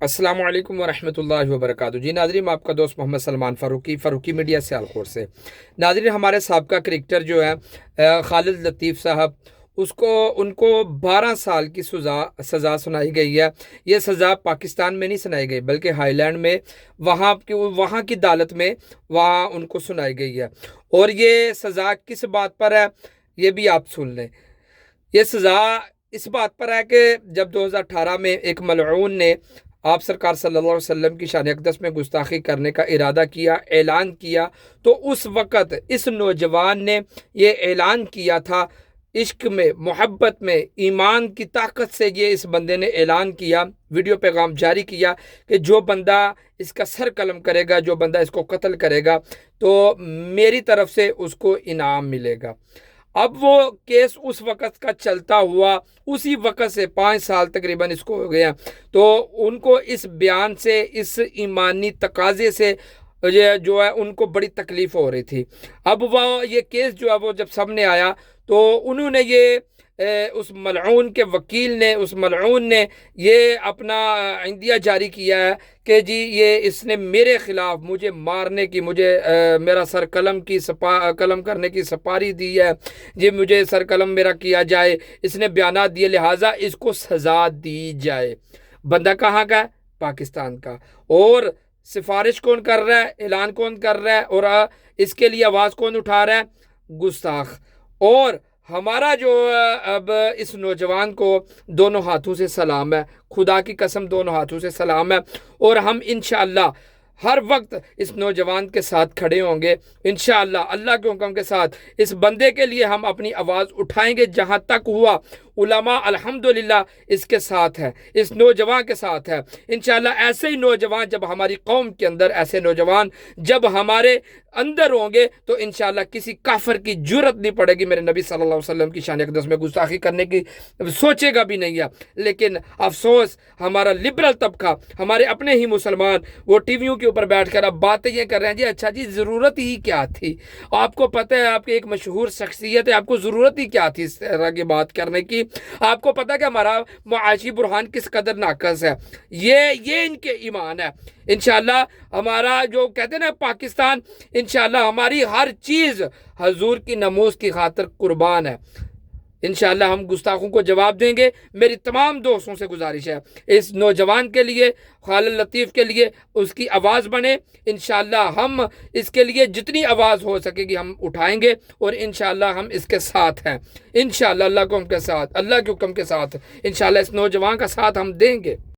अस्सलाम वालेकुम वरहमतुल्लाहि वबरकातुहू। जी नाज़रीन, मैं आपका दोस्त मोहम्मद सलमान फ़ारूकी मीडिया से सियालकोट से। नाज़रीन, हमारे साबका क्रिकेटर जो है खालिद लतीफ़ साहब, उसको उनको 12 साल की सज़ा सुनाई गई है। ये सज़ा पाकिस्तान में नहीं सुनाई गई बल्कि हाईलैंड में, वहाँ की अदालत में वहाँ उनको सुनाई गई है। और ये सज़ा किस बात पर है ये भी आप सुन लें। ये सज़ा इस बात पर है कि जब 2018 में एक मलऊन ने आप सरकार सल्लल्लाहु अलैहि वसल्लम की शान अक़दस में गुस्ताखी करने का इरादा किया, ऐलान किया, तो उस वक़्त इस नौजवान ने ये ऐलान किया था। इश्क में, मोहब्बत में, ईमान की ताकत से ये इस बंदे ने ऐलान किया, वीडियो पैगाम जारी किया कि जो बंदा इसका सर कलम करेगा, जो बंदा इसको कत्ल करेगा, तो मेरी तरफ से उसको इनाम मिलेगा। अब वो केस उस वक़्त का चलता हुआ, उसी वक़्त से 5 साल तकरीबन इसको हो गया। तो उनको इस बयान से, इस ईमानी तकाज़े से ये जो है उनको बड़ी तकलीफ़ हो रही थी। अब वो ये केस जो है वो जब सामने आया तो उन्होंने ये उस मलऊन के वकील ने, उस मलऊन ने ये अपना इंदिया जारी किया है कि जी ये इसने मेरे ख़िलाफ़ मुझे मारने की, मेरा सर कलम करने की सपारी दी है, जी मुझे सर कलम मेरा किया जाए, इसने बयानात दिए, लिहाजा इसको सज़ा दी जाए। बंदा कहाँ का है? पाकिस्तान का। और सिफारिश कौन कर रहा है, ऐलान कौन कर रहा है, और इसके लिए आवाज़ कौन उठा रहा है? गुस्ताख। और हमारा जो अब इस नौजवान को दोनों हाथों से सलाम है, खुदा की कसम दोनों हाथों से सलाम है। और हम इंशाअल्लाह हर वक्त इस नौजवान के साथ खड़े होंगे। इंशाअल्लाह अल्लाह के हुक्म के साथ इस बंदे के लिए हम अपनी आवाज़ उठाएंगे। जहाँ तक हुआ उलमा अल्हम्दुलिल्लाह इसके साथ है, इस नौजवान के साथ है। इंशाअल्लाह ऐसे ही नौजवान जब हमारी कौम के अंदर, ऐसे नौजवान जब हमारे अंदर होंगे तो इंशाअल्लाह किसी काफिर की जुर्रत नहीं पड़ेगी मेरे नबी सल्लल्लाहु अलैहि वसल्लम की शान अक़दस में गुस्ताखी करने की, सोचेगा भी नहीं है। लेकिन अफसोस हमारा लिबरल तबका, हमारे अपने ही मुसलमान, वो टीवियों के ऊपर बैठकर अब बातें ये कर रहे हैं, जी अच्छा जी ज़रूरत ही क्या थी? आपको पता है आपकी एक मशहूर शख्सियत है, आपको ज़रूरत ही क्या थी इस तरह की बात करने की? आपको पता है कि हमारा मुआशी बुरहान किस कदर नाकस है? ये इनके ईमान है। इंशाअल्लाह हमारा जो कहते हैं ना पाकिस्तान, इंशाअल्लाह हमारी हर चीज़ हजूर की नमूज़ की खातिर कुर्बान है। इंशाअल्लाह हम गुस्ताखों को जवाब देंगे। मेरी तमाम दोस्तों से गुजारिश है, इस नौजवान के लिए, खालिद लतीफ़ के लिए उसकी आवाज़ बने। इंशाअल्लाह हम इसके लिए जितनी आवाज़ हो सकेगी हम उठाएंगे और इंशाअल्लाह हम इसके साथ हैं। इंशाअल्लाह अल्लाह के हुक्म के साथ, अल्लाह के हुक्म के साथ इंशाअल्लाह इस नौजवान का साथ हम देंगे।